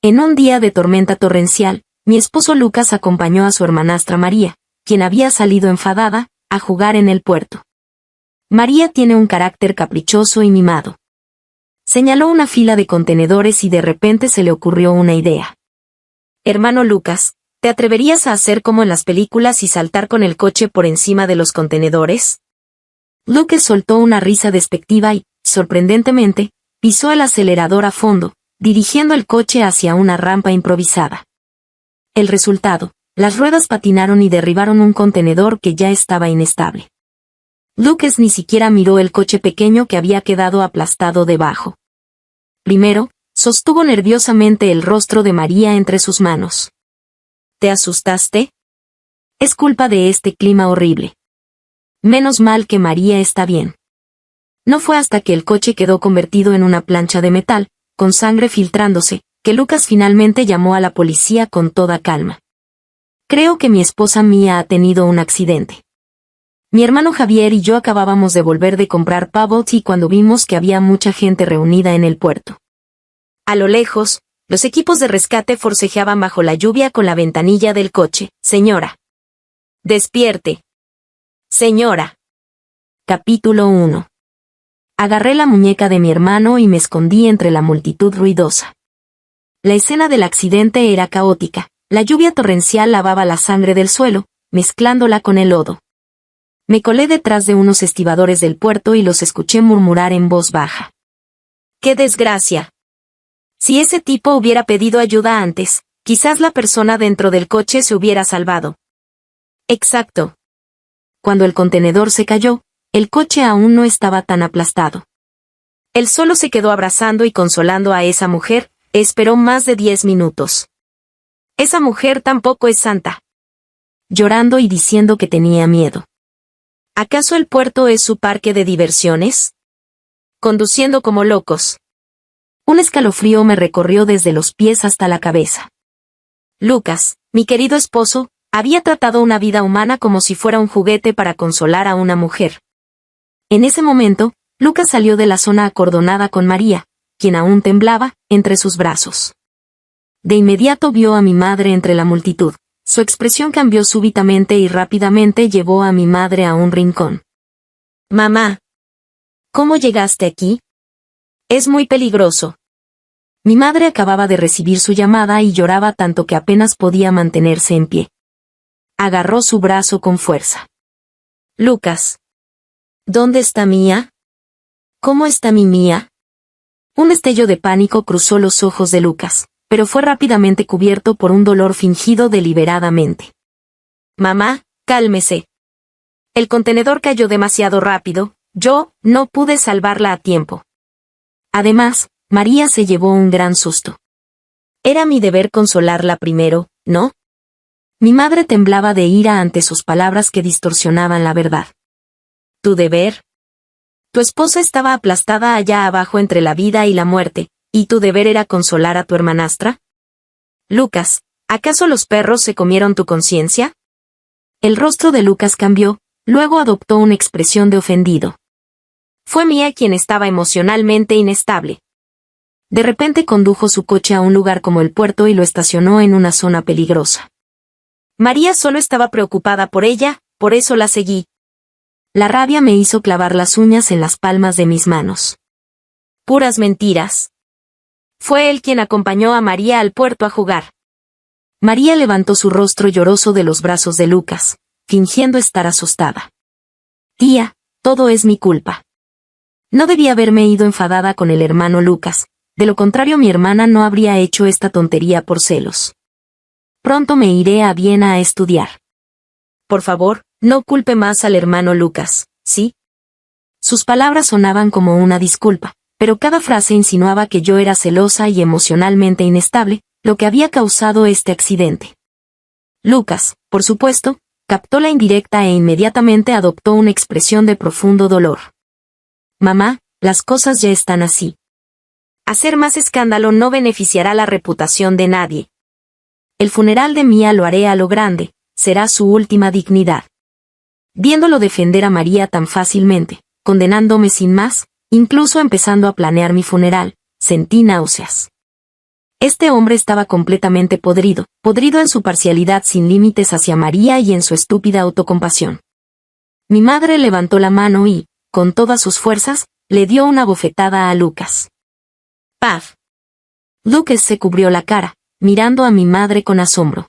En un día de tormenta torrencial, mi esposo Lucas acompañó a su hermanastra María, quien había salido enfadada, a jugar en el puerto. María tiene un carácter caprichoso y mimado. Señaló una fila de contenedores y de repente se le ocurrió una idea. Hermano Lucas, ¿te atreverías a hacer como en las películas y saltar con el coche por encima de los contenedores? Lucas soltó una risa despectiva y, sorprendentemente, pisó el acelerador a fondo, dirigiendo el coche hacia una rampa improvisada. El resultado, las ruedas patinaron y derribaron un contenedor que ya estaba inestable. Lucas ni siquiera miró el coche pequeño que había quedado aplastado debajo. Primero, sostuvo nerviosamente el rostro de María entre sus manos. ¿Te asustaste? Es culpa de este clima horrible. Menos mal que María está bien. No fue hasta que el coche quedó convertido en una plancha de metal, con sangre filtrándose, que Lucas finalmente llamó a la policía con toda calma. Creo que mi esposa Mía ha tenido un accidente. Mi hermano Javier y yo acabábamos de volver de comprar bubble tea cuando vimos que había mucha gente reunida en el puerto. A lo lejos, los equipos de rescate forcejeaban bajo la lluvia con la ventanilla del coche. Señora. Despierte. Señora. Capítulo 1. Agarré la muñeca de mi hermano y me escondí entre la multitud ruidosa. La escena del accidente era caótica. La lluvia torrencial lavaba la sangre del suelo, mezclándola con el lodo. Me colé detrás de unos estibadores del puerto y los escuché murmurar en voz baja. ¡Qué desgracia! Si ese tipo hubiera pedido ayuda antes, quizás la persona dentro del coche se hubiera salvado. Exacto. Cuando el contenedor se cayó, el coche aún no estaba tan aplastado. Él solo se quedó abrazando y consolando a esa mujer, esperó más de 10 minutos. Esa mujer tampoco es santa. Llorando y diciendo que tenía miedo. ¿Acaso el puerto es su parque de diversiones? Conduciendo como locos. Un escalofrío me recorrió desde los pies hasta la cabeza. Lucas, mi querido esposo, había tratado una vida humana como si fuera un juguete para consolar a una mujer. En ese momento, Lucas salió de la zona acordonada con María, quien aún temblaba, entre sus brazos. De inmediato vio a mi madre entre la multitud. Su expresión cambió súbitamente y rápidamente llevó a mi madre a un rincón. Mamá. ¿Cómo llegaste aquí? Es muy peligroso. Mi madre acababa de recibir su llamada y lloraba tanto que apenas podía mantenerse en pie. Agarró su brazo con fuerza. Lucas. ¿Dónde está Mía? ¿Cómo está mi Mía? Un destello de pánico cruzó los ojos de Lucas, pero fue rápidamente cubierto por un dolor fingido deliberadamente. Mamá, cálmese. El contenedor cayó demasiado rápido, yo no pude salvarla a tiempo. Además, María se llevó un gran susto. Era mi deber consolarla primero, ¿no? Mi madre temblaba de ira ante sus palabras que distorsionaban la verdad. ¿Tu deber? Tu esposa estaba aplastada allá abajo entre la vida y la muerte, ¿y tu deber era consolar a tu hermanastra? Lucas, ¿acaso los perros se comieron tu conciencia? El rostro de Lucas cambió, luego adoptó una expresión de ofendido. Fue Mía quien estaba emocionalmente inestable. De repente condujo su coche a un lugar como el puerto y lo estacionó en una zona peligrosa. María solo estaba preocupada por ella, por eso la seguí. La rabia me hizo clavar las uñas en las palmas de mis manos. Puras mentiras. Fue él quien acompañó a María al puerto a jugar. María levantó su rostro lloroso de los brazos de Lucas, fingiendo estar asustada. Tía, todo es mi culpa. No debía haberme ido enfadada con el hermano Lucas, de lo contrario mi hermana no habría hecho esta tontería por celos. Pronto me iré a Viena a estudiar. Por favor, no culpe más al hermano Lucas, ¿sí? Sus palabras sonaban como una disculpa, pero cada frase insinuaba que yo era celosa y emocionalmente inestable, lo que había causado este accidente. Lucas, por supuesto, captó la indirecta e inmediatamente adoptó una expresión de profundo dolor. Mamá, las cosas ya están así. Hacer más escándalo no beneficiará la reputación de nadie. El funeral de Mía lo haré a lo grande, será su última dignidad. Viéndolo defender a María tan fácilmente, condenándome sin más, incluso empezando a planear mi funeral, sentí náuseas. Este hombre estaba completamente podrido en su parcialidad sin límites hacia María y en su estúpida autocompasión. Mi madre levantó la mano y, con todas sus fuerzas, le dio una bofetada a Lucas. ¡Paf! Lucas se cubrió la cara, mirando a mi madre con asombro.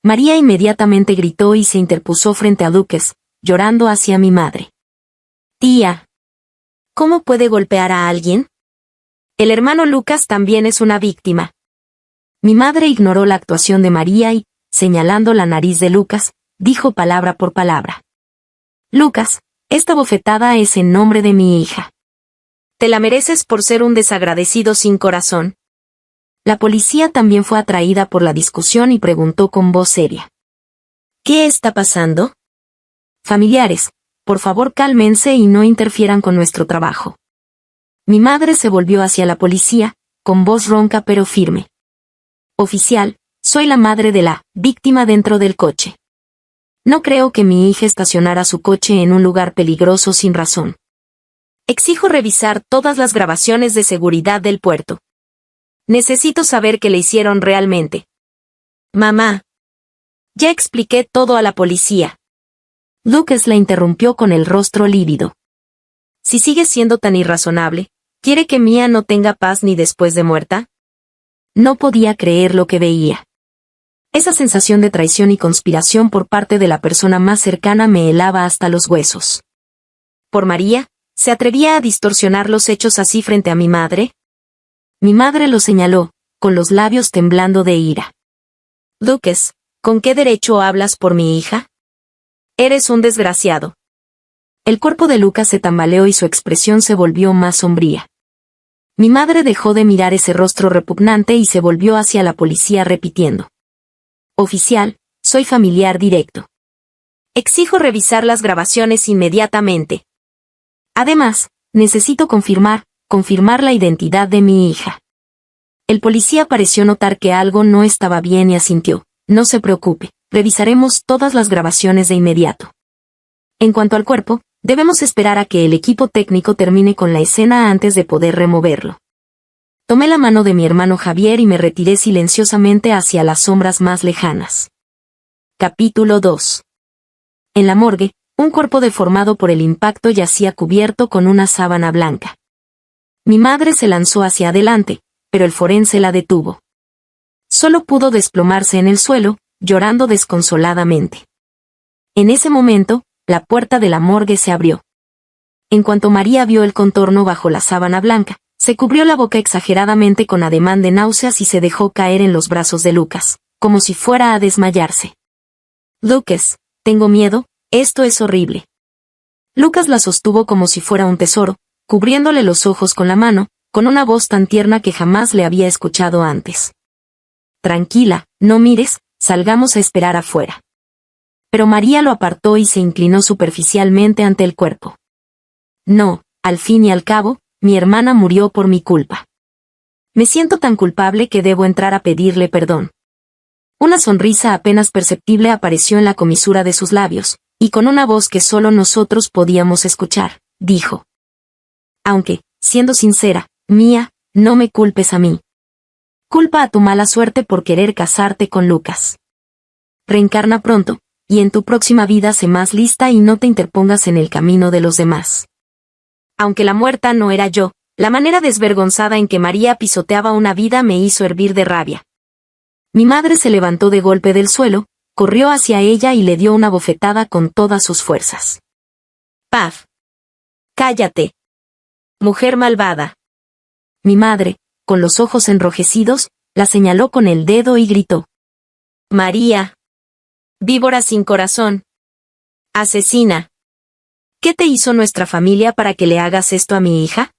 María inmediatamente gritó y se interpuso frente a Lucas, llorando hacia mi madre. Tía, ¿cómo puede golpear a alguien? El hermano Lucas también es una víctima. Mi madre ignoró la actuación de María y, señalando la nariz de Lucas, dijo palabra por palabra. Lucas, esta bofetada es en nombre de mi hija. Te la mereces por ser un desagradecido sin corazón. La policía también fue atraída por la discusión y preguntó con voz seria. ¿Qué está pasando? Familiares, por favor cálmense y no interfieran con nuestro trabajo. Mi madre se volvió hacia la policía, con voz ronca pero firme. Oficial, soy la madre de la víctima dentro del coche. No creo que mi hija estacionara su coche en un lugar peligroso sin razón. Exijo revisar todas las grabaciones de seguridad del puerto. Necesito saber qué le hicieron realmente. Mamá. Ya expliqué todo a la policía. Lucas la interrumpió con el rostro lívido. Si sigue siendo tan irrazonable, ¿quiere que Mía no tenga paz ni después de muerta? No podía creer lo que veía. Esa sensación de traición y conspiración por parte de la persona más cercana me helaba hasta los huesos. ¿Por María? ¿Se atrevía a distorsionar los hechos así frente a mi madre? Mi madre lo señaló, con los labios temblando de ira. Lucas, ¿con qué derecho hablas por mi hija? Eres un desgraciado. El cuerpo de Lucas se tambaleó y su expresión se volvió más sombría. Mi madre dejó de mirar ese rostro repugnante y se volvió hacia la policía repitiendo. Oficial, soy familiar directo. Exijo revisar las grabaciones inmediatamente. Además, necesito confirmar la identidad de mi hija. El policía pareció notar que algo no estaba bien y asintió. No se preocupe, revisaremos todas las grabaciones de inmediato. En cuanto al cuerpo, debemos esperar a que el equipo técnico termine con la escena antes de poder removerlo. Tomé la mano de mi hermano Javier y me retiré silenciosamente hacia las sombras más lejanas. Capítulo 2. En la morgue, un cuerpo deformado por el impacto yacía cubierto con una sábana blanca. Mi madre se lanzó hacia adelante, pero el forense la detuvo. Solo pudo desplomarse en el suelo, llorando desconsoladamente. En ese momento, la puerta de la morgue se abrió. En cuanto María vio el contorno bajo la sábana blanca, se cubrió la boca exageradamente con ademán de náuseas y se dejó caer en los brazos de Lucas, como si fuera a desmayarse. Lucas, tengo miedo, esto es horrible. Lucas la sostuvo como si fuera un tesoro, cubriéndole los ojos con la mano, con una voz tan tierna que jamás le había escuchado antes. Tranquila, no mires, salgamos a esperar afuera. Pero María lo apartó y se inclinó superficialmente ante el cuerpo. No, al fin y al cabo, mi hermana murió por mi culpa. Me siento tan culpable que debo entrar a pedirle perdón. Una sonrisa apenas perceptible apareció en la comisura de sus labios, y con una voz que solo nosotros podíamos escuchar, dijo. Aunque, siendo sincera, Mía, no me culpes a mí. Culpa a tu mala suerte por querer casarte con Lucas. Reencarna pronto, y en tu próxima vida sé más lista y no te interpongas en el camino de los demás. Aunque la muerta no era yo, la manera desvergonzada en que María pisoteaba una vida me hizo hervir de rabia. Mi madre se levantó de golpe del suelo, corrió hacia ella y le dio una bofetada con todas sus fuerzas. ¡Paf! ¡Cállate! Mujer malvada. Mi madre, con los ojos enrojecidos, la señaló con el dedo y gritó. María. Víbora sin corazón. Asesina. ¿Qué te hizo nuestra familia para que le hagas esto a mi hija?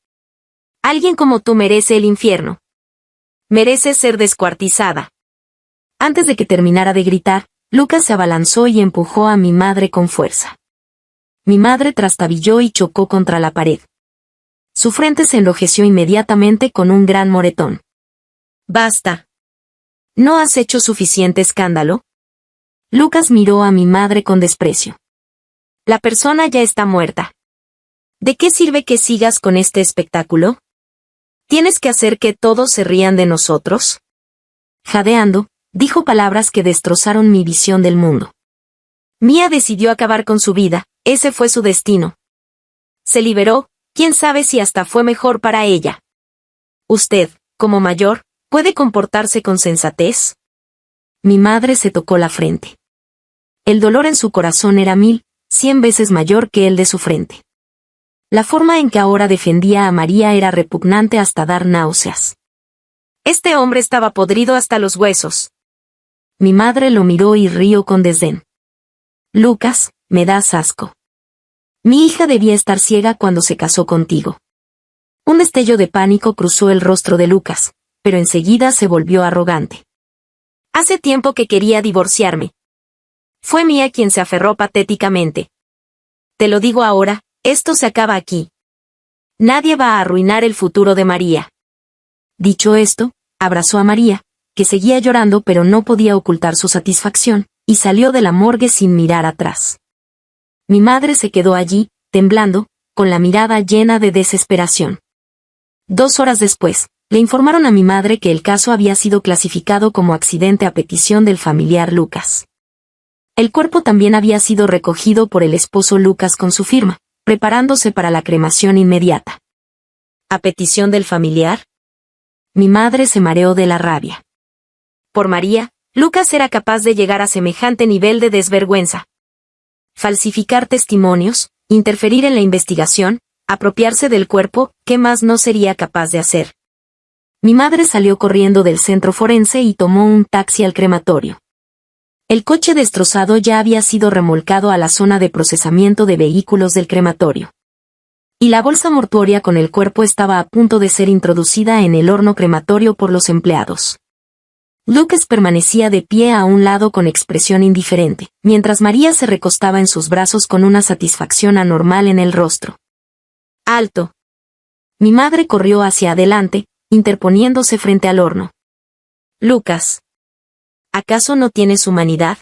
Alguien como tú merece el infierno. Mereces ser descuartizada. Antes de que terminara de gritar, Lucas se abalanzó y empujó a mi madre con fuerza. Mi madre trastabilló y chocó contra la pared. Su frente se enrojeció inmediatamente con un gran moretón. Basta. ¿No has hecho suficiente escándalo? Lucas miró a mi madre con desprecio. La persona ya está muerta. ¿De qué sirve que sigas con este espectáculo? ¿Tienes que hacer que todos se rían de nosotros? Jadeando, dijo palabras que destrozaron mi visión del mundo. Mia decidió acabar con su vida, ese fue su destino. Se liberó, quién sabe si hasta fue mejor para ella. Usted, como mayor, ¿puede comportarse con sensatez? Mi madre se tocó la frente. El dolor en su corazón era 100 veces mayor que el de su frente. La forma en que ahora defendía a María era repugnante hasta dar náuseas. Este hombre estaba podrido hasta los huesos. Mi madre lo miró y rió con desdén. Lucas, me das asco. Mi hija debía estar ciega cuando se casó contigo. Un destello de pánico cruzó el rostro de Lucas, pero enseguida se volvió arrogante. Hace tiempo que quería divorciarme. Fue Mia quien se aferró patéticamente. Te lo digo ahora, esto se acaba aquí. Nadie va a arruinar el futuro de María. Dicho esto, abrazó a María, que seguía llorando pero no podía ocultar su satisfacción, y salió de la morgue sin mirar atrás. Mi madre se quedó allí, temblando, con la mirada llena de desesperación. 2 horas después, le informaron a mi madre que el caso había sido clasificado como accidente a petición del familiar Lucas. El cuerpo también había sido recogido por el esposo Lucas con su firma, preparándose para la cremación inmediata. ¿A petición del familiar? Mi madre se mareó de la rabia. Por María, Lucas era capaz de llegar a semejante nivel de desvergüenza. Falsificar testimonios, interferir en la investigación, apropiarse del cuerpo, ¿qué más no sería capaz de hacer? Mi madre salió corriendo del centro forense y tomó un taxi al crematorio. El coche destrozado ya había sido remolcado a la zona de procesamiento de vehículos del crematorio. Y la bolsa mortuoria con el cuerpo estaba a punto de ser introducida en el horno crematorio por los empleados. Lucas permanecía de pie a un lado con expresión indiferente, mientras María se recostaba en sus brazos con una satisfacción anormal en el rostro. ¡Alto! Mi madre corrió hacia adelante, interponiéndose frente al horno. Lucas, ¿acaso no tienes humanidad?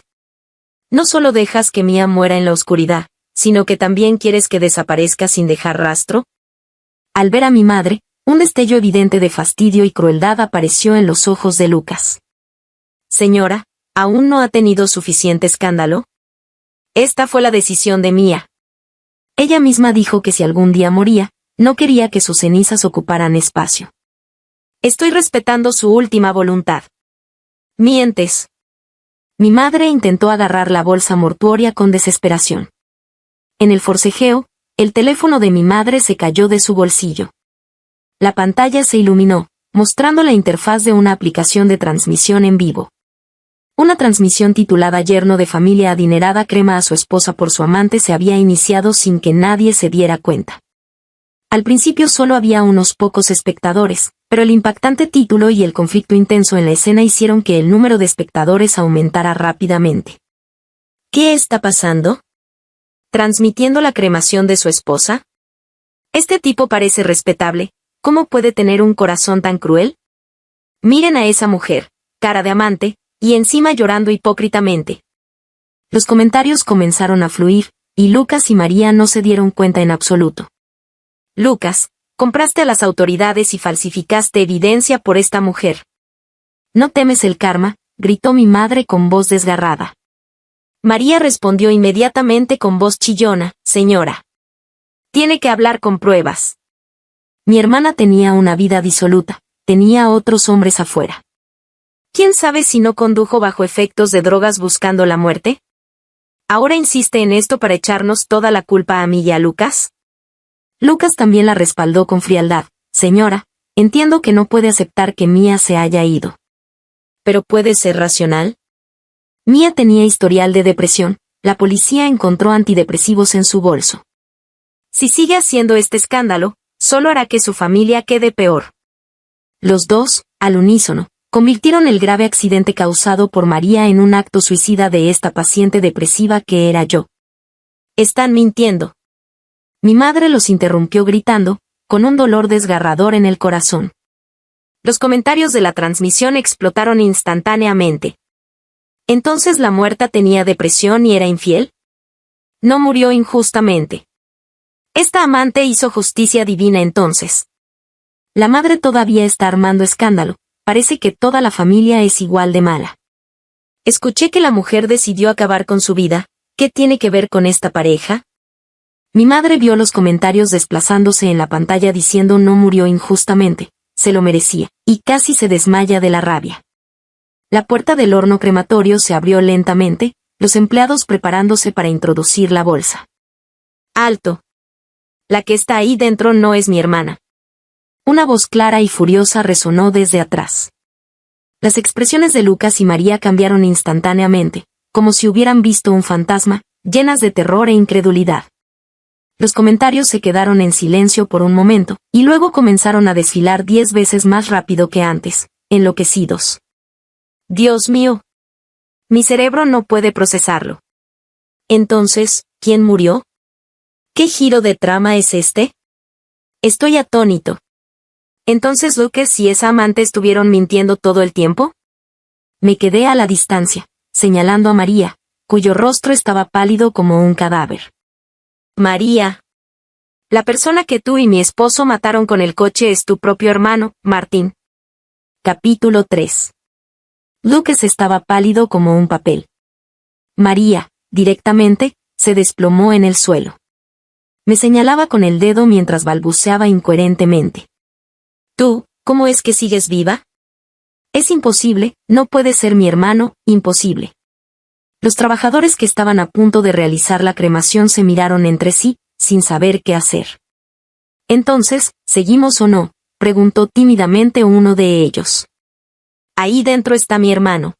No solo dejas que Mia muera en la oscuridad, sino que también quieres que desaparezca sin dejar rastro. Al ver a mi madre, un destello evidente de fastidio y crueldad apareció en los ojos de Lucas. Señora, ¿aún no ha tenido suficiente escándalo? Esta fue la decisión de Mia. Ella misma dijo que si algún día moría, no quería que sus cenizas ocuparan espacio. Estoy respetando su última voluntad. Mientes. Mi madre intentó agarrar la bolsa mortuoria con desesperación. En el forcejeo, el teléfono de mi madre se cayó de su bolsillo. La pantalla se iluminó, mostrando la interfaz de una aplicación de transmisión en vivo. Una transmisión titulada Yerno de familia adinerada crema a su esposa por su amante se había iniciado sin que nadie se diera cuenta. Al principio solo había unos pocos espectadores, pero el impactante título y el conflicto intenso en la escena hicieron que el número de espectadores aumentara rápidamente. ¿Qué está pasando? ¿Transmitiendo la cremación de su esposa? Este tipo parece respetable, ¿cómo puede tener un corazón tan cruel? Miren a esa mujer, cara de amante, y encima llorando hipócritamente. Los comentarios comenzaron a fluir, y Lucas y María no se dieron cuenta en absoluto. Lucas, compraste a las autoridades y falsificaste evidencia por esta mujer. ¿No temes el karma?, gritó mi madre con voz desgarrada. María respondió inmediatamente con voz chillona, señora. Tiene que hablar con pruebas. Mi hermana tenía una vida disoluta, tenía otros hombres afuera. ¿Quién sabe si no condujo bajo efectos de drogas buscando la muerte? ¿Ahora insiste en esto para echarnos toda la culpa a mí y a Lucas? Lucas también la respaldó con frialdad. Señora, entiendo que no puede aceptar que Mia se haya ido. ¿Pero puede ser racional? Mia tenía historial de depresión, la policía encontró antidepresivos en su bolso. Si sigue haciendo este escándalo, solo hará que su familia quede peor. Los dos, al unísono, convirtieron el grave accidente causado por María en un acto suicida de esta paciente depresiva que era yo. Están mintiendo. Mi madre los interrumpió gritando, con un dolor desgarrador en el corazón. Los comentarios de la transmisión explotaron instantáneamente. ¿Entonces la muerta tenía depresión y era infiel? No murió injustamente. Esta amante hizo justicia divina entonces. La madre todavía está armando escándalo, parece que toda la familia es igual de mala. Escuché que la mujer decidió acabar con su vida, ¿qué tiene que ver con esta pareja? Mi madre vio los comentarios desplazándose en la pantalla diciendo no murió injustamente, se lo merecía, y casi se desmaya de la rabia. La puerta del horno crematorio se abrió lentamente, los empleados preparándose para introducir la bolsa. ¡Alto! La que está ahí dentro no es mi hermana. Una voz clara y furiosa resonó desde atrás. Las expresiones de Lucas y María cambiaron instantáneamente, como si hubieran visto un fantasma, llenas de terror e incredulidad. Los comentarios se quedaron en silencio por un momento, y luego comenzaron a desfilar 10 veces más rápido que antes, enloquecidos. ¡Dios mío! Mi cerebro no puede procesarlo. Entonces, ¿quién murió? ¿Qué giro de trama es este? Estoy atónito. ¿Entonces Lucas y esa amante estuvieron mintiendo todo el tiempo? Me quedé a la distancia, señalando a María, cuyo rostro estaba pálido como un cadáver. María. La persona que tú y mi esposo mataron con el coche es tu propio hermano, Martín. Capítulo 3. Lucas estaba pálido como un papel. María, directamente, se desplomó en el suelo. Me señalaba con el dedo mientras balbuceaba incoherentemente. ¿Tú, cómo es que sigues viva? Es imposible, no puede ser mi hermano, imposible. Los trabajadores que estaban a punto de realizar la cremación se miraron entre sí, sin saber qué hacer. Entonces, ¿seguimos o no?, preguntó tímidamente uno de ellos. Ahí dentro está mi hermano.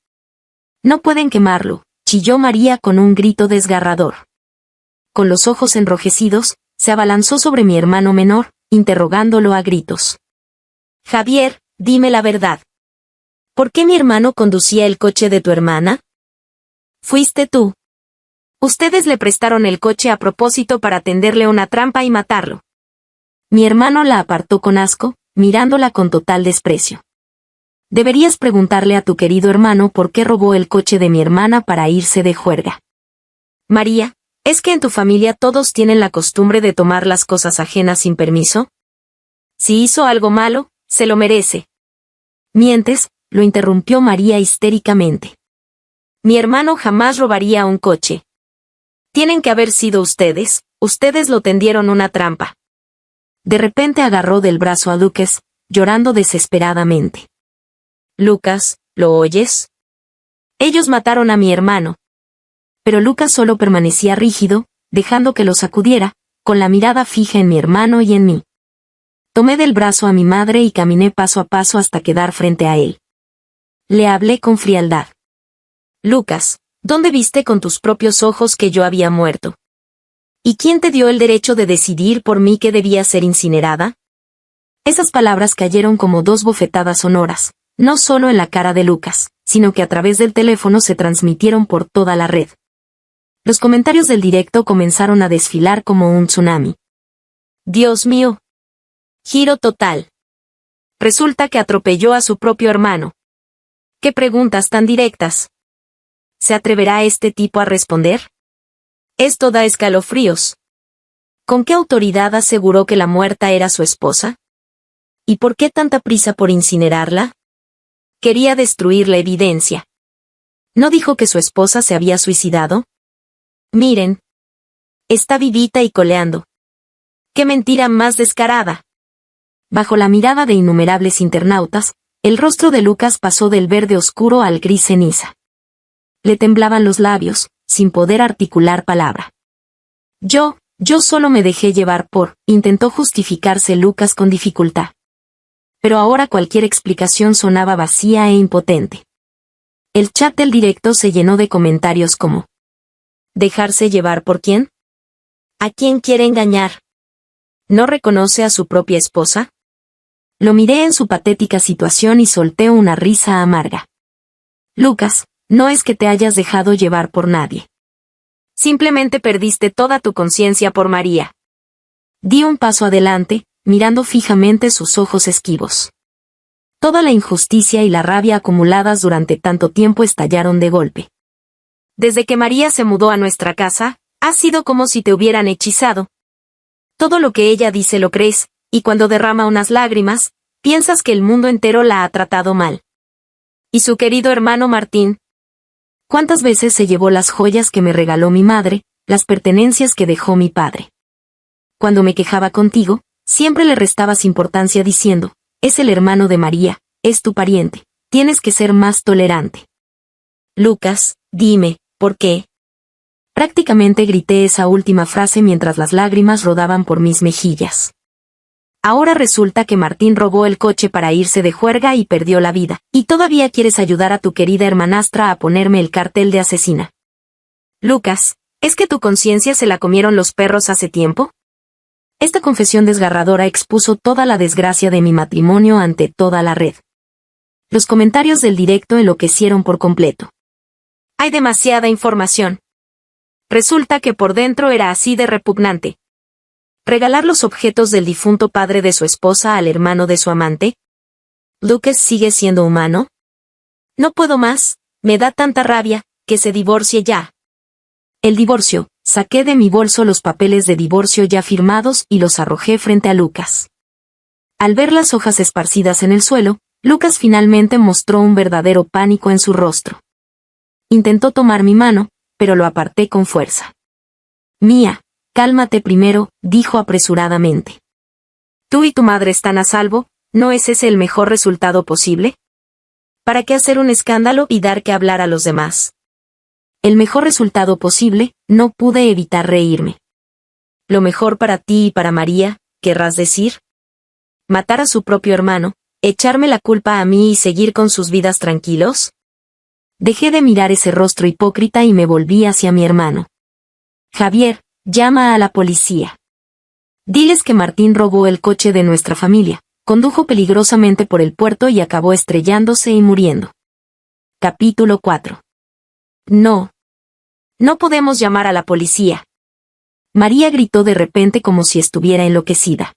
No pueden quemarlo, chilló María con un grito desgarrador. Con los ojos enrojecidos, se abalanzó sobre mi hermano menor, interrogándolo a gritos. Javier, dime la verdad. ¿Por qué mi hermano conducía el coche de tu hermana? Fuiste tú. Ustedes le prestaron el coche a propósito para tenderle una trampa y matarlo. Mi hermano la apartó con asco, mirándola con total desprecio. Deberías preguntarle a tu querido hermano por qué robó el coche de mi hermana para irse de juerga. María, ¿es que en tu familia todos tienen la costumbre de tomar las cosas ajenas sin permiso? Si hizo algo malo, se lo merece. Mientes, lo interrumpió María histéricamente. Mi hermano jamás robaría un coche. Tienen que haber sido ustedes lo tendieron una trampa. De repente agarró del brazo a Lucas, llorando desesperadamente. Lucas, ¿lo oyes? Ellos mataron a mi hermano. Pero Lucas solo permanecía rígido, dejando que lo sacudiera, con la mirada fija en mi hermano y en mí. Tomé del brazo a mi madre y caminé paso a paso hasta quedar frente a él. Le hablé con frialdad. Lucas, ¿dónde viste con tus propios ojos que yo había muerto? ¿Y quién te dio el derecho de decidir por mí que debía ser incinerada? Esas palabras cayeron como dos bofetadas sonoras, no solo en la cara de Lucas, sino que a través del teléfono se transmitieron por toda la red. Los comentarios del directo comenzaron a desfilar como un tsunami. Dios mío. Giro total. Resulta que atropelló a su propio hermano. ¿Qué preguntas tan directas? ¿Se atreverá este tipo a responder? Esto da escalofríos. ¿Con qué autoridad aseguró que la muerta era su esposa? ¿Y por qué tanta prisa por incinerarla? Quería destruir la evidencia. ¿No dijo que su esposa se había suicidado? Miren. Está vivita y coleando. ¡Qué mentira más descarada! Bajo la mirada de innumerables internautas, el rostro de Lucas pasó del verde oscuro al gris ceniza. Le temblaban los labios, sin poder articular palabra. Yo solo me dejé llevar intentó justificarse Lucas con dificultad. Pero ahora cualquier explicación sonaba vacía e impotente. El chat del directo se llenó de comentarios como: ¿dejarse llevar por quién? ¿A quién quiere engañar? ¿No reconoce a su propia esposa? Lo miré en su patética situación y solté una risa amarga. Lucas, no es que te hayas dejado llevar por nadie. Simplemente perdiste toda tu conciencia por María. Di un paso adelante, mirando fijamente sus ojos esquivos. Toda la injusticia y la rabia acumuladas durante tanto tiempo estallaron de golpe. Desde que María se mudó a nuestra casa, ha sido como si te hubieran hechizado. Todo lo que ella dice lo crees, y cuando derrama unas lágrimas, Piensas que el mundo entero la ha tratado mal. ¿Y su querido hermano Martín? ¿Cuántas veces se llevó las joyas que me regaló mi madre, las pertenencias que dejó mi padre? Cuando me quejaba contigo, siempre le restabas importancia diciendo, es el hermano de María, es tu pariente, tienes que ser más tolerante. Lucas, dime, ¿por qué? Prácticamente grité esa última frase mientras las lágrimas rodaban por mis mejillas. Ahora resulta que Martín robó el coche para irse de juerga y perdió la vida, y todavía quieres ayudar a tu querida hermanastra a ponerme el cartel de asesina. Lucas, ¿es que tu conciencia se la comieron los perros hace tiempo? Esta confesión desgarradora expuso toda la desgracia de mi matrimonio ante toda la red. Los comentarios del directo enloquecieron por completo. Hay demasiada información. Resulta que por dentro era así de repugnante. ¿Regalar los objetos del difunto padre de su esposa al hermano de su amante? ¿Lucas sigue siendo humano? No puedo más, me da tanta rabia, que se divorcie ya. El divorcio, saqué de mi bolso los papeles de divorcio ya firmados y los arrojé frente a Lucas. Al ver las hojas esparcidas en el suelo, Lucas finalmente mostró un verdadero pánico en su rostro. Intentó tomar mi mano, pero lo aparté con fuerza. Mía, cálmate primero, dijo apresuradamente. Tú y tu madre están a salvo, ¿no es ese el mejor resultado posible? ¿Para qué hacer un escándalo y dar que hablar a los demás? El mejor resultado posible, no pude evitar reírme. ¿Lo mejor para ti y para María, querrás decir? ¿Matar a su propio hermano, echarme la culpa a mí y seguir con sus vidas tranquilos? Dejé de mirar ese rostro hipócrita y me volví hacia mi hermano. Javier, llama a la policía. Diles que Martín robó el coche de nuestra familia, condujo peligrosamente por el puerto y acabó estrellándose y muriendo. Capítulo 4. No. No podemos llamar a la policía. María gritó de repente como si estuviera enloquecida.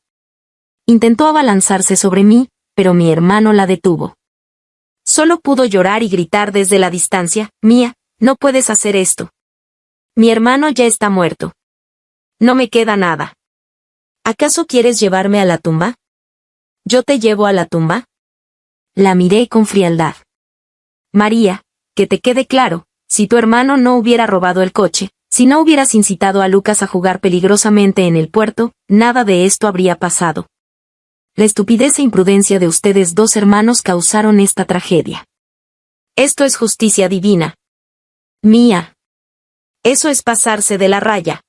Intentó abalanzarse sobre mí, pero mi hermano la detuvo. Solo pudo llorar y gritar desde la distancia, Mía, no puedes hacer esto. Mi hermano ya está muerto. No me queda nada. ¿Acaso quieres llevarme a la tumba? ¿Yo te llevo a la tumba? La miré con frialdad. María, que te quede claro, si tu hermano no hubiera robado el coche, si no hubieras incitado a Lucas a jugar peligrosamente en el puerto, nada de esto habría pasado. La estupidez e imprudencia de ustedes dos hermanos causaron esta tragedia. Esto es justicia divina. Mía. Eso es pasarse de la raya.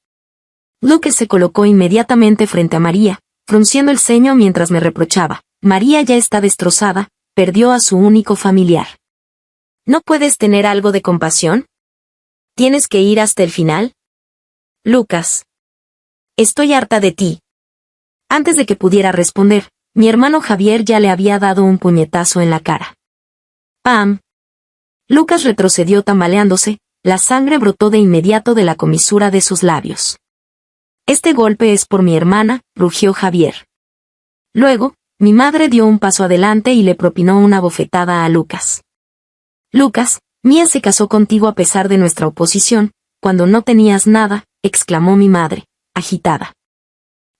Lucas se colocó inmediatamente frente a María, frunciendo el ceño mientras me reprochaba. María ya está destrozada, perdió a su único familiar. ¿No puedes tener algo de compasión? ¿Tienes que ir hasta el final? Lucas. Estoy harta de ti. Antes de que pudiera responder, mi hermano Javier ya le había dado un puñetazo en la cara. ¡Pam! Lucas retrocedió tambaleándose, la sangre brotó de inmediato de la comisura de sus labios. Este golpe es por mi hermana, rugió Javier. Luego, mi madre dio un paso adelante y le propinó una bofetada a Lucas. Lucas, Mía se casó contigo a pesar de nuestra oposición, cuando no tenías nada, exclamó mi madre, agitada.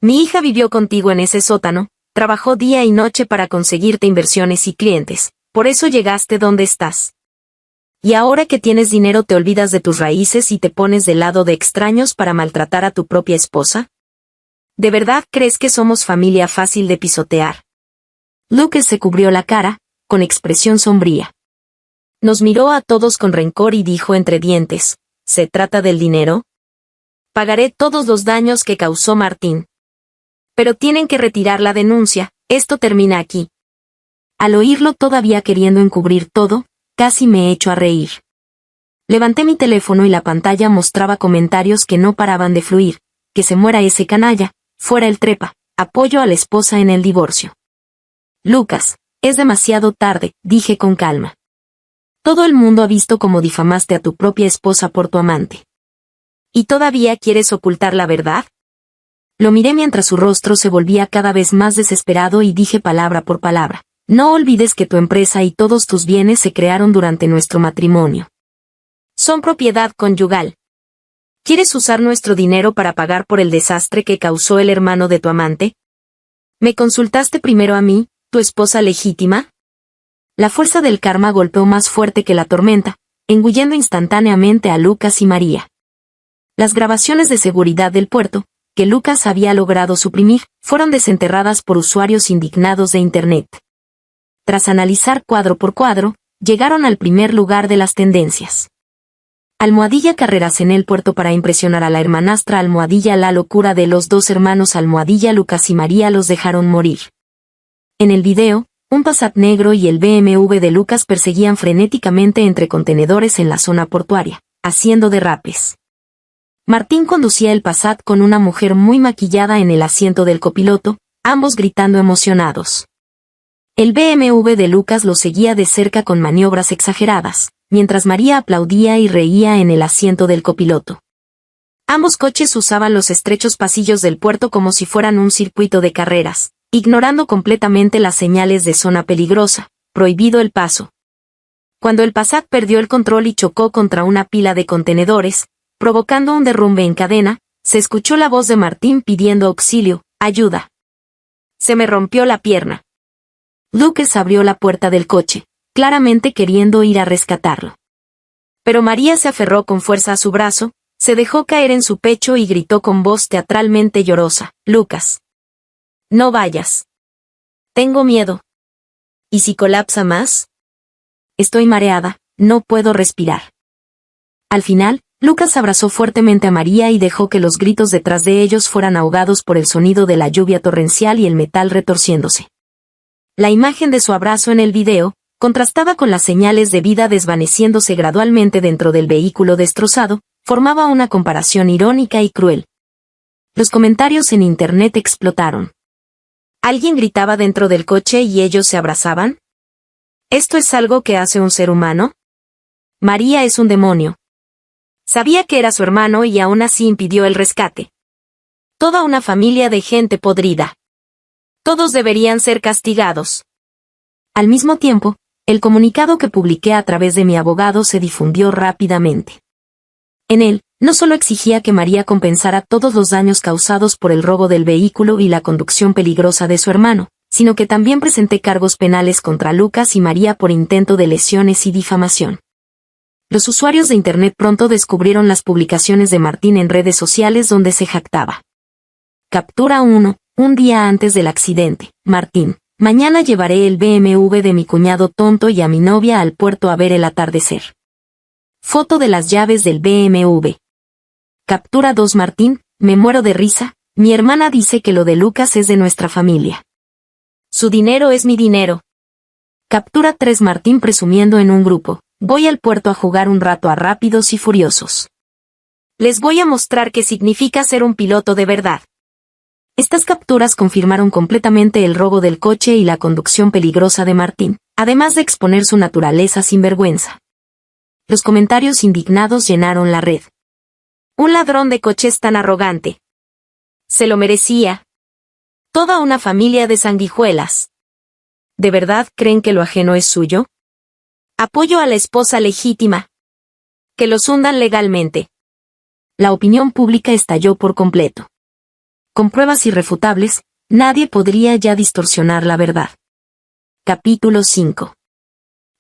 Mi hija vivió contigo en ese sótano, trabajó día y noche para conseguirte inversiones y clientes, por eso llegaste donde estás. Y ahora que tienes dinero te olvidas de tus raíces y te pones del lado de extraños para maltratar a tu propia esposa. ¿De verdad crees que somos familia fácil de pisotear? Lucas se cubrió la cara, con expresión sombría. Nos miró a todos con rencor y dijo entre dientes, ¿se trata del dinero? Pagaré todos los daños que causó Martín. Pero tienen que retirar la denuncia, esto termina aquí. Al oírlo todavía queriendo encubrir todo, casi me echo a reír. Levanté mi teléfono y la pantalla mostraba comentarios que no paraban de fluir, que se muera ese canalla, fuera el trepa, apoyo a la esposa en el divorcio. Lucas, es demasiado tarde, dije con calma. Todo el mundo ha visto cómo difamaste a tu propia esposa por tu amante. ¿Y todavía quieres ocultar la verdad? Lo miré mientras su rostro se volvía cada vez más desesperado y dije palabra por palabra. No olvides que tu empresa y todos tus bienes se crearon durante nuestro matrimonio. Son propiedad conyugal. ¿Quieres usar nuestro dinero para pagar por el desastre que causó el hermano de tu amante? Me consultaste primero a mí, ¿Tu esposa legítima? La fuerza del karma golpeó más fuerte que la tormenta, engullendo instantáneamente a Lucas y María. Las grabaciones de seguridad del puerto, que Lucas había logrado suprimir, fueron desenterradas por usuarios indignados de Internet. Tras analizar cuadro por cuadro, llegaron al primer lugar de las tendencias. Almohadilla carreras en el puerto para impresionar a la hermanastra. Almohadilla la locura de los dos hermanos. Almohadilla Lucas y María los dejaron morir. En el video, un Passat negro y el BMW de Lucas perseguían frenéticamente entre contenedores en la zona portuaria, haciendo derrapes. Martín conducía el Passat con una mujer muy maquillada en el asiento del copiloto, ambos gritando emocionados. El BMW de Lucas lo seguía de cerca con maniobras exageradas, mientras María aplaudía y reía en el asiento del copiloto. Ambos coches usaban los estrechos pasillos del puerto como si fueran un circuito de carreras, ignorando completamente las señales de zona peligrosa, prohibido el paso. Cuando el Passat perdió el control y chocó contra una pila de contenedores, provocando un derrumbe en cadena, se escuchó la voz de Martín pidiendo auxilio, ayuda. Se me rompió la pierna. Lucas abrió la puerta del coche, claramente queriendo ir a rescatarlo. Pero María se aferró con fuerza a su brazo, se dejó caer en su pecho y gritó con voz teatralmente llorosa, Lucas. No vayas. Tengo miedo. ¿Y si colapsa más? Estoy mareada, no puedo respirar. Al final, Lucas abrazó fuertemente a María y dejó que los gritos detrás de ellos fueran ahogados por el sonido de la lluvia torrencial y el metal retorciéndose. La imagen de su abrazo en el video, contrastada con las señales de vida desvaneciéndose gradualmente dentro del vehículo destrozado, formaba una comparación irónica y cruel. Los comentarios en Internet explotaron. ¿Alguien gritaba dentro del coche y ellos se abrazaban? ¿Esto es algo que hace un ser humano? María es un demonio. Sabía que era su hermano y aún así impidió el rescate. Toda una familia de gente podrida. Todos deberían ser castigados. Al mismo tiempo, el comunicado que publiqué a través de mi abogado se difundió rápidamente. En él, no solo exigía que María compensara todos los daños causados por el robo del vehículo y la conducción peligrosa de su hermano, sino que también presenté cargos penales contra Lucas y María por intento de lesiones y difamación. Los usuarios de Internet pronto descubrieron las publicaciones de Martín en redes sociales donde se jactaba. Captura 1. Un día antes del accidente, Martín. Mañana llevaré el BMW de mi cuñado tonto y a mi novia al puerto a ver el atardecer. Foto de las llaves del BMW. Captura 2. Martín, me muero de risa, mi hermana dice que lo de Lucas es de nuestra familia. Su dinero es mi dinero. Captura 3. Martín presumiendo en un grupo, voy al puerto a jugar un rato a Rápidos y Furiosos. Les voy a mostrar qué significa ser un piloto de verdad. Estas capturas confirmaron completamente el robo del coche y la conducción peligrosa de Martín, además de exponer su naturaleza sinvergüenza. Los comentarios indignados llenaron la red. Un ladrón de coches tan arrogante. Se lo merecía. Toda una familia de sanguijuelas. ¿De verdad creen que lo ajeno es suyo? Apoyo a la esposa legítima. Que los hundan legalmente. La opinión pública estalló por completo. Con pruebas irrefutables, nadie podría ya distorsionar la verdad. Capítulo 5.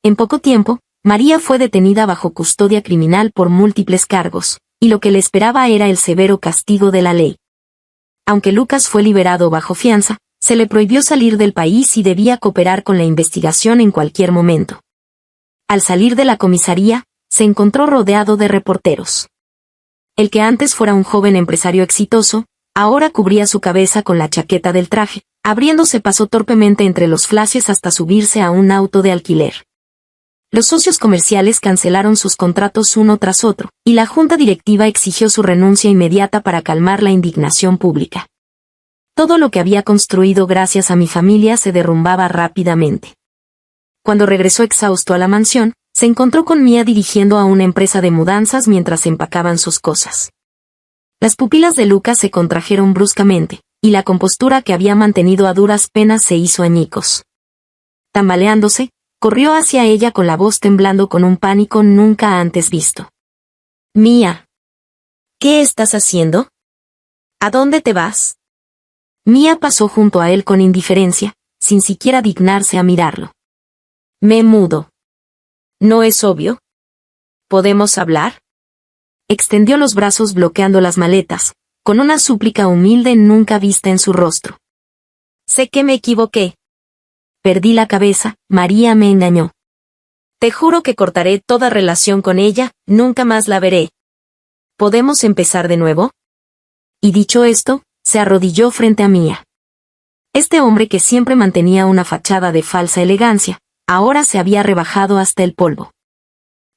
En poco tiempo, María fue detenida bajo custodia criminal por múltiples cargos, y lo que le esperaba era el severo castigo de la ley. Aunque Lucas fue liberado bajo fianza, se le prohibió salir del país y debía cooperar con la investigación en cualquier momento. Al salir de la comisaría, se encontró rodeado de reporteros. El que antes fuera un joven empresario exitoso, ahora cubría su cabeza con la chaqueta del traje, abriéndose paso torpemente entre los flashes hasta subirse a un auto de alquiler. Los socios comerciales cancelaron sus contratos uno tras otro, y la junta directiva exigió su renuncia inmediata para calmar la indignación pública. Todo lo que había construido gracias a mi familia se derrumbaba rápidamente. Cuando regresó exhausto a la mansión, se encontró con Mía dirigiendo a una empresa de mudanzas mientras empacaban sus cosas. Las pupilas de Lucas se contrajeron bruscamente, y la compostura que había mantenido a duras penas se hizo añicos. Tambaleándose, corrió hacia ella con la voz temblando con un pánico nunca antes visto. Mía. ¿Qué estás haciendo? ¿A dónde te vas? Mía pasó junto a él con indiferencia, sin siquiera dignarse a mirarlo. Me mudo. ¿No es obvio? ¿Podemos hablar? Extendió los brazos bloqueando las maletas, con una súplica humilde nunca vista en su rostro. Sé que me equivoqué. Perdí la cabeza, María me engañó. Te juro que cortaré toda relación con ella, nunca más la veré. ¿Podemos empezar de nuevo? Y dicho esto, se arrodilló frente a Mía. Este hombre que siempre mantenía una fachada de falsa elegancia, ahora se había rebajado hasta el polvo.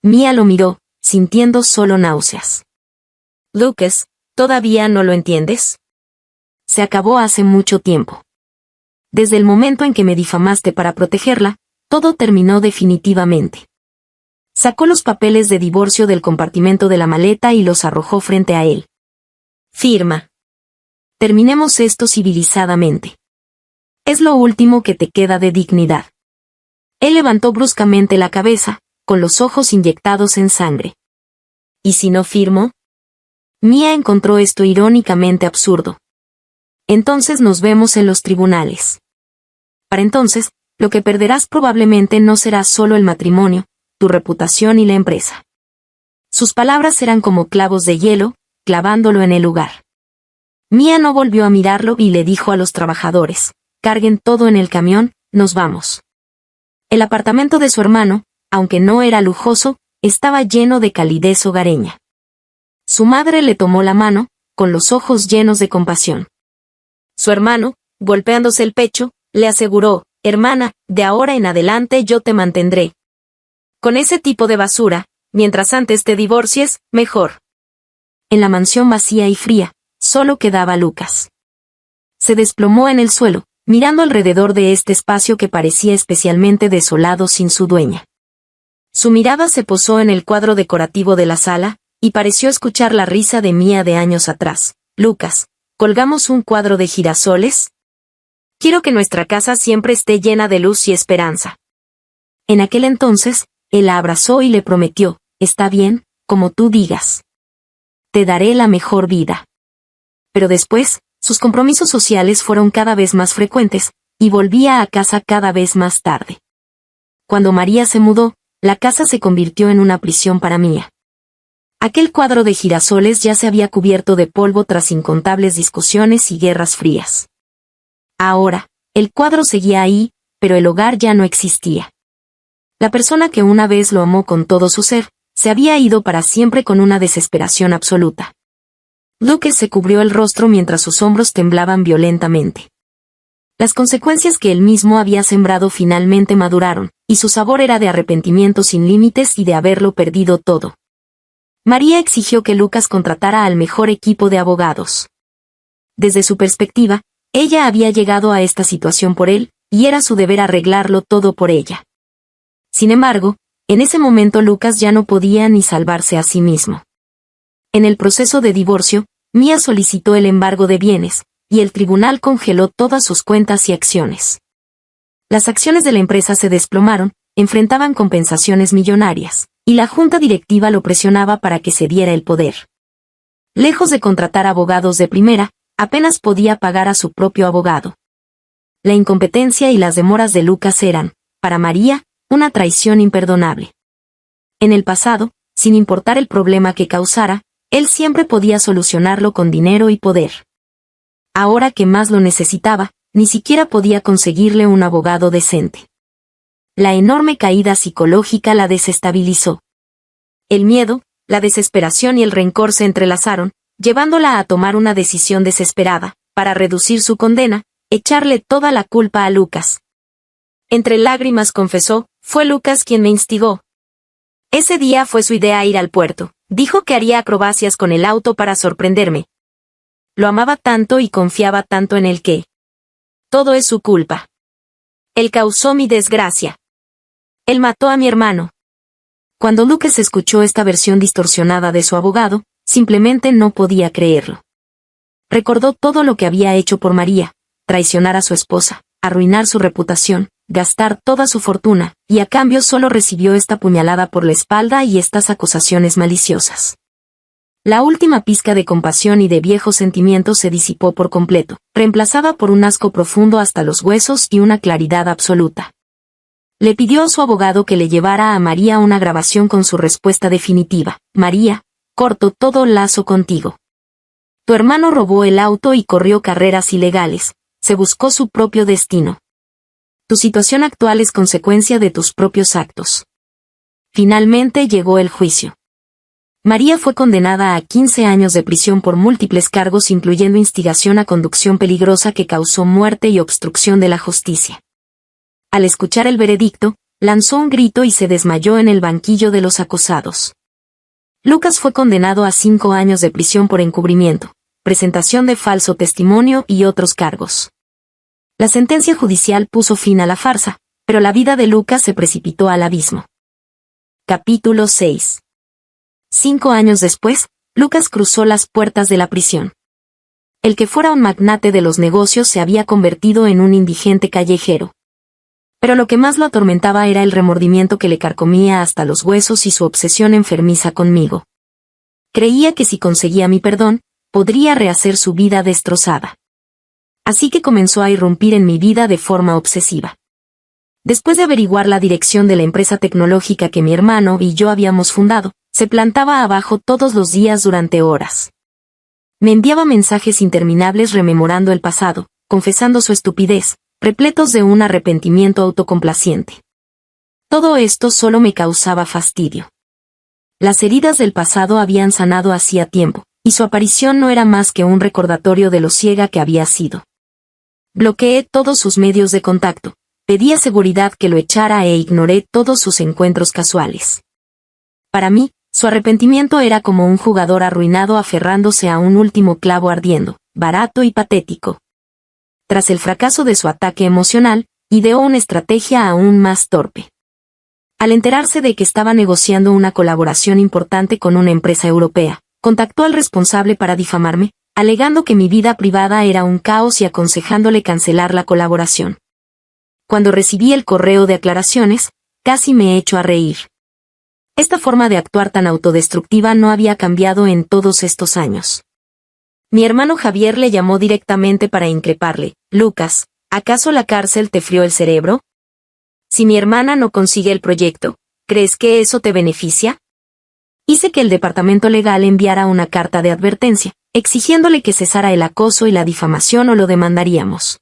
Mía lo miró, sintiendo solo náuseas. Lucas, ¿todavía no lo entiendes? Se acabó hace mucho tiempo. Desde el momento en que me difamaste para protegerla, todo terminó definitivamente. Sacó los papeles de divorcio del compartimento de la maleta y los arrojó frente a él. Firma. Terminemos esto civilizadamente. Es lo último que te queda de dignidad. Él levantó bruscamente la cabeza, con los ojos inyectados en sangre. ¿Y si no firmo? Mía encontró esto irónicamente absurdo. Entonces nos vemos en los tribunales. Para entonces, lo que perderás probablemente no será solo el matrimonio, tu reputación y la empresa. Sus palabras eran como clavos de hielo, clavándolo en el lugar. Mía no volvió a mirarlo y le dijo a los trabajadores, carguen todo en el camión, nos vamos. El apartamento de su hermano, aunque no era lujoso, estaba lleno de calidez hogareña. Su madre le tomó la mano, con los ojos llenos de compasión. Su hermano, golpeándose el pecho, le aseguró, hermana, de ahora en adelante yo te mantendré. Con ese tipo de basura, mientras antes te divorcies, mejor. En la mansión vacía y fría, solo quedaba Lucas. Se desplomó en el suelo, mirando alrededor de este espacio que parecía especialmente desolado sin su dueña. Su mirada se posó en el cuadro decorativo de la sala, y pareció escuchar la risa de Mía de años atrás. Lucas, ¿colgamos un cuadro de girasoles? Quiero que nuestra casa siempre esté llena de luz y esperanza. En aquel entonces, él la abrazó y le prometió, está bien, como tú digas. Te daré la mejor vida. Pero después, sus compromisos sociales fueron cada vez más frecuentes, y volvía a casa cada vez más tarde. Cuando María se mudó, la casa se convirtió en una prisión para Mía. Aquel cuadro de girasoles ya se había cubierto de polvo tras incontables discusiones y guerras frías. Ahora, el cuadro seguía ahí, pero el hogar ya no existía. La persona que una vez lo amó con todo su ser, se había ido para siempre con una desesperación absoluta. Lucas se cubrió el rostro mientras sus hombros temblaban violentamente. Las consecuencias que él mismo había sembrado finalmente maduraron, y su sabor era de arrepentimiento sin límites y de haberlo perdido todo. María exigió que Lucas contratara al mejor equipo de abogados. Desde su perspectiva, ella había llegado a esta situación por él, y era su deber arreglarlo todo por ella. Sin embargo, en ese momento Lucas ya no podía ni salvarse a sí mismo. En el proceso de divorcio, Mía solicitó el embargo de bienes, y el tribunal congeló todas sus cuentas y acciones. Las acciones de la empresa se desplomaron, enfrentaban compensaciones millonarias, y la junta directiva lo presionaba para que cediera el poder. Lejos de contratar abogados de primera, apenas podía pagar a su propio abogado. La incompetencia y las demoras de Lucas eran, para María, una traición imperdonable. En el pasado, sin importar el problema que causara, él siempre podía solucionarlo con dinero y poder. Ahora que más lo necesitaba, ni siquiera podía conseguirle un abogado decente. La enorme caída psicológica la desestabilizó. El miedo, la desesperación y el rencor se entrelazaron, llevándola a tomar una decisión desesperada, para reducir su condena, echarle toda la culpa a Lucas. Entre lágrimas confesó, fue Lucas quien me instigó. Ese día fue su idea ir al puerto, dijo que haría acrobacias con el auto para sorprenderme. Lo amaba tanto y confiaba tanto en él que... Todo es su culpa. Él causó mi desgracia. Él mató a mi hermano. Cuando Lucas escuchó esta versión distorsionada de su abogado, simplemente no podía creerlo. Recordó todo lo que había hecho por María, traicionar a su esposa, arruinar su reputación, gastar toda su fortuna, y a cambio solo recibió esta puñalada por la espalda y estas acusaciones maliciosas. La última pizca de compasión y de viejos sentimientos se disipó por completo, reemplazada por un asco profundo hasta los huesos y una claridad absoluta. Le pidió a su abogado que le llevara a María una grabación con su respuesta definitiva. María, corto todo lazo contigo. Tu hermano robó el auto y corrió carreras ilegales, se buscó su propio destino. Tu situación actual es consecuencia de tus propios actos. Finalmente llegó el juicio. María fue condenada a 15 años de prisión por múltiples cargos incluyendo instigación a conducción peligrosa que causó muerte y obstrucción de la justicia. Al escuchar el veredicto, lanzó un grito y se desmayó en el banquillo de los acusados. Lucas fue condenado a 5 años de prisión por encubrimiento, presentación de falso testimonio y otros cargos. La sentencia judicial puso fin a la farsa, pero la vida de Lucas se precipitó al abismo. Capítulo 6. 5 años después, Lucas cruzó las puertas de la prisión. El que fuera un magnate de los negocios se había convertido en un indigente callejero. Pero lo que más lo atormentaba era el remordimiento que le carcomía hasta los huesos y su obsesión enfermiza conmigo. Creía que si conseguía mi perdón, podría rehacer su vida destrozada. Así que comenzó a irrumpir en mi vida de forma obsesiva. Después de averiguar la dirección de la empresa tecnológica que mi hermano y yo habíamos fundado, se plantaba abajo todos los días durante horas. Me enviaba mensajes interminables rememorando el pasado, confesando su estupidez, repletos de un arrepentimiento autocomplaciente. Todo esto solo me causaba fastidio. Las heridas del pasado habían sanado hacía tiempo, y su aparición no era más que un recordatorio de lo ciega que había sido. Bloqueé todos sus medios de contacto, pedía seguridad que lo echara e ignoré todos sus encuentros casuales. Para mí, su arrepentimiento era como un jugador arruinado aferrándose a un último clavo ardiendo, barato y patético. Tras el fracaso de su ataque emocional, ideó una estrategia aún más torpe. Al enterarse de que estaba negociando una colaboración importante con una empresa europea, contactó al responsable para difamarme, alegando que mi vida privada era un caos y aconsejándole cancelar la colaboración. Cuando recibí el correo de aclaraciones, casi me echo a reír. Esta forma de actuar tan autodestructiva no había cambiado en todos estos años. Mi hermano Javier le llamó directamente para increparle. Lucas, ¿acaso la cárcel te frió el cerebro? Si mi hermana no consigue el proyecto, ¿crees que eso te beneficia? Hice que el departamento legal enviara una carta de advertencia, exigiéndole que cesara el acoso y la difamación o lo demandaríamos.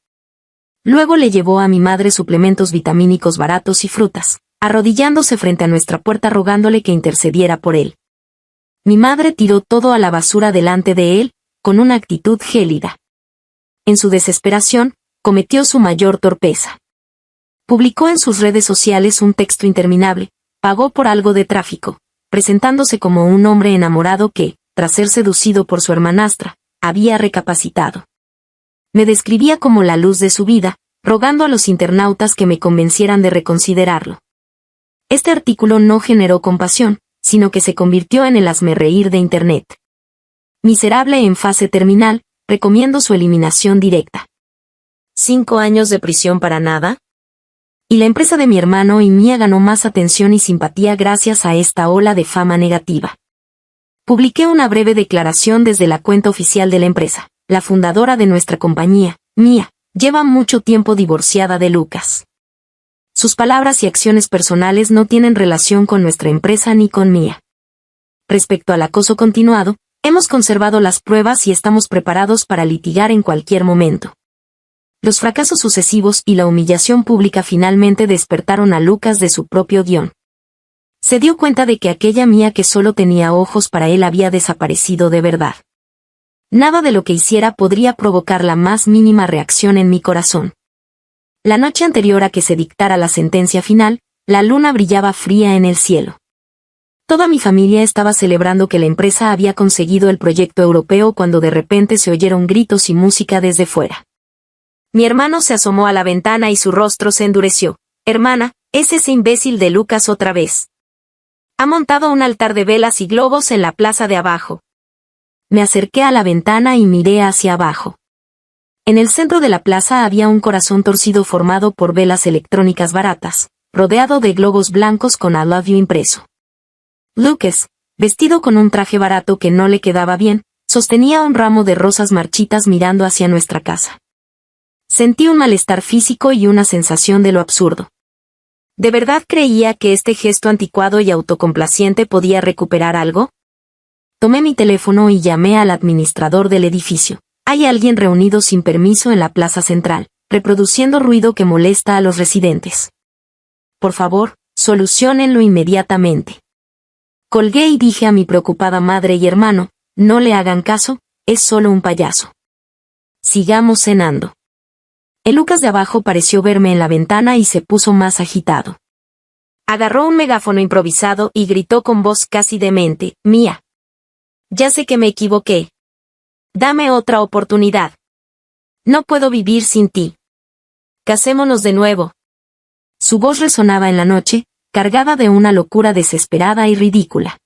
Luego le llevó a mi madre suplementos vitamínicos baratos y frutas, arrodillándose frente a nuestra puerta rogándole que intercediera por él. Mi madre tiró todo a la basura delante de él, con una actitud gélida. En su desesperación, cometió su mayor torpeza. Publicó en sus redes sociales un texto interminable, pagó por algo de tráfico, presentándose como un hombre enamorado que, tras ser seducido por su hermanastra, había recapacitado. Me describía como la luz de su vida, rogando a los internautas que me convencieran de reconsiderarlo. Este artículo no generó compasión, sino que se convirtió en el hazmerreír de Internet. Miserable en fase terminal, recomiendo su eliminación directa. ¿5 años de prisión para nada? Y la empresa de mi hermano y mía ganó más atención y simpatía gracias a esta ola de fama negativa. Publiqué una breve declaración desde la cuenta oficial de la empresa. La fundadora de nuestra compañía, Mía, lleva mucho tiempo divorciada de Lucas. Sus palabras y acciones personales no tienen relación con nuestra empresa ni con Mía. Respecto al acoso continuado, hemos conservado las pruebas y estamos preparados para litigar en cualquier momento. Los fracasos sucesivos y la humillación pública finalmente despertaron a Lucas de su propio guión. Se dio cuenta de que aquella Mía que solo tenía ojos para él había desaparecido de verdad. Nada de lo que hiciera podría provocar la más mínima reacción en mi corazón. La noche anterior a que se dictara la sentencia final, la luna brillaba fría en el cielo. Toda mi familia estaba celebrando que la empresa había conseguido el proyecto europeo cuando de repente se oyeron gritos y música desde fuera. Mi hermano se asomó a la ventana y su rostro se endureció. Hermana, es ese imbécil de Lucas otra vez. Ha montado un altar de velas y globos en la plaza de abajo. Me acerqué a la ventana y miré hacia abajo. En el centro de la plaza había un corazón torcido formado por velas electrónicas baratas, rodeado de globos blancos con I love you impreso. Lucas, vestido con un traje barato que no le quedaba bien, sostenía un ramo de rosas marchitas mirando hacia nuestra casa. Sentí un malestar físico y una sensación de lo absurdo. ¿De verdad creía que este gesto anticuado y autocomplaciente podía recuperar algo? Tomé mi teléfono y llamé al administrador del edificio. Hay alguien reunido sin permiso en la plaza central, reproduciendo ruido que molesta a los residentes. Por favor, soluciónenlo inmediatamente. Colgué y dije a mi preocupada madre y hermano, no le hagan caso, es solo un payaso. Sigamos cenando. El Lucas de abajo pareció verme en la ventana y se puso más agitado. Agarró un megáfono improvisado y gritó con voz casi demente, Mía. Ya sé que me equivoqué. Dame otra oportunidad. No puedo vivir sin ti. Casémonos de nuevo. Su voz resonaba en la noche, cargada de una locura desesperada y ridícula.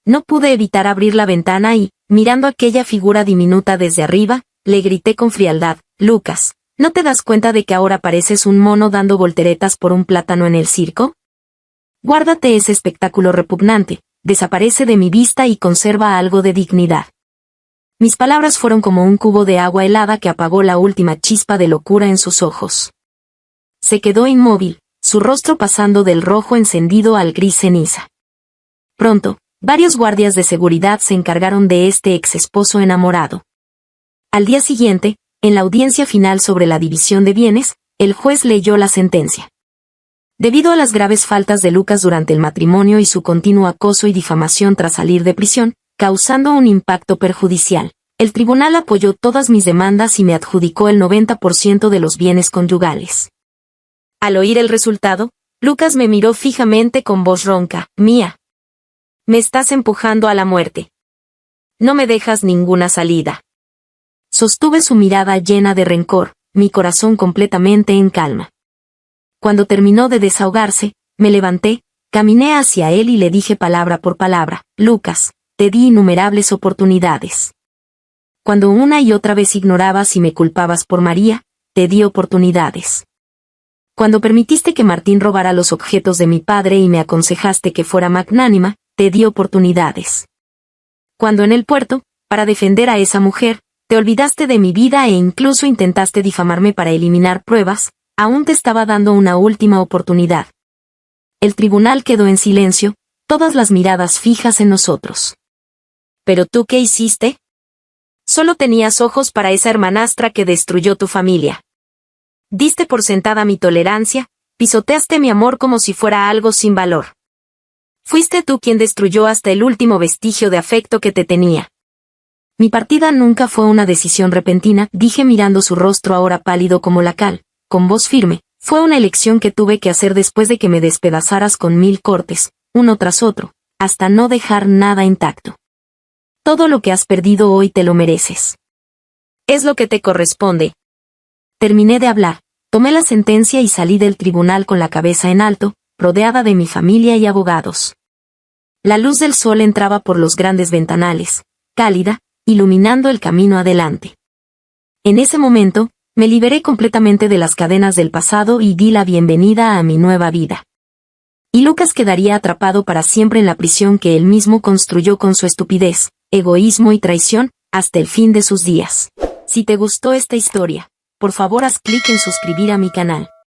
No pude evitar abrir la ventana y, mirando aquella figura diminuta desde arriba, le grité con frialdad, Lucas, ¿no te das cuenta de que ahora pareces un mono dando volteretas por un plátano en el circo? Guárdate ese espectáculo repugnante, desaparece de mi vista y conserva algo de dignidad. Mis palabras fueron como un cubo de agua helada que apagó la última chispa de locura en sus ojos. Se quedó inmóvil, su rostro pasando del rojo encendido al gris ceniza. Pronto, varios guardias de seguridad se encargaron de este ex esposo enamorado. Al día siguiente, en la audiencia final sobre la división de bienes, el juez leyó la sentencia. Debido a las graves faltas de Lucas durante el matrimonio y su continuo acoso y difamación tras salir de prisión, causando un impacto perjudicial, el tribunal apoyó todas mis demandas y me adjudicó el 90% de los bienes conyugales. Al oír el resultado, Lucas me miró fijamente con voz ronca, Mía. Me estás empujando a la muerte. No me dejas ninguna salida. Sostuve su mirada llena de rencor, mi corazón completamente en calma. Cuando terminó de desahogarse, me levanté, caminé hacia él y le dije palabra por palabra, Lucas, te di innumerables oportunidades. Cuando una y otra vez ignorabas y me culpabas por María, te di oportunidades. Cuando permitiste que Martín robara los objetos de mi padre y me aconsejaste que fuera magnánima, te di oportunidades. Cuando en el puerto, para defender a esa mujer, te olvidaste de mi vida e incluso intentaste difamarme para eliminar pruebas, aún te estaba dando una última oportunidad. El tribunal quedó en silencio, todas las miradas fijas en nosotros. ¿Pero tú qué hiciste? Solo tenías ojos para esa hermanastra que destruyó tu familia. Diste por sentada mi tolerancia, pisoteaste mi amor como si fuera algo sin valor. Fuiste tú quien destruyó hasta el último vestigio de afecto que te tenía. Mi partida nunca fue una decisión repentina, dije mirando su rostro ahora pálido como la cal, con voz firme, fue una elección que tuve que hacer después de que me despedazaras con 1000 cortes, uno tras otro, hasta no dejar nada intacto. Todo lo que has perdido hoy te lo mereces. Es lo que te corresponde. Terminé de hablar, tomé la sentencia y salí del tribunal con la cabeza en alto, rodeada de mi familia y abogados. La luz del sol entraba por los grandes ventanales, cálida, iluminando el camino adelante. En ese momento, me liberé completamente de las cadenas del pasado y di la bienvenida a mi nueva vida. Y Lucas quedaría atrapado para siempre en la prisión que él mismo construyó con su estupidez, egoísmo y traición, hasta el fin de sus días. Si te gustó esta historia, por favor haz clic en suscribir a mi canal.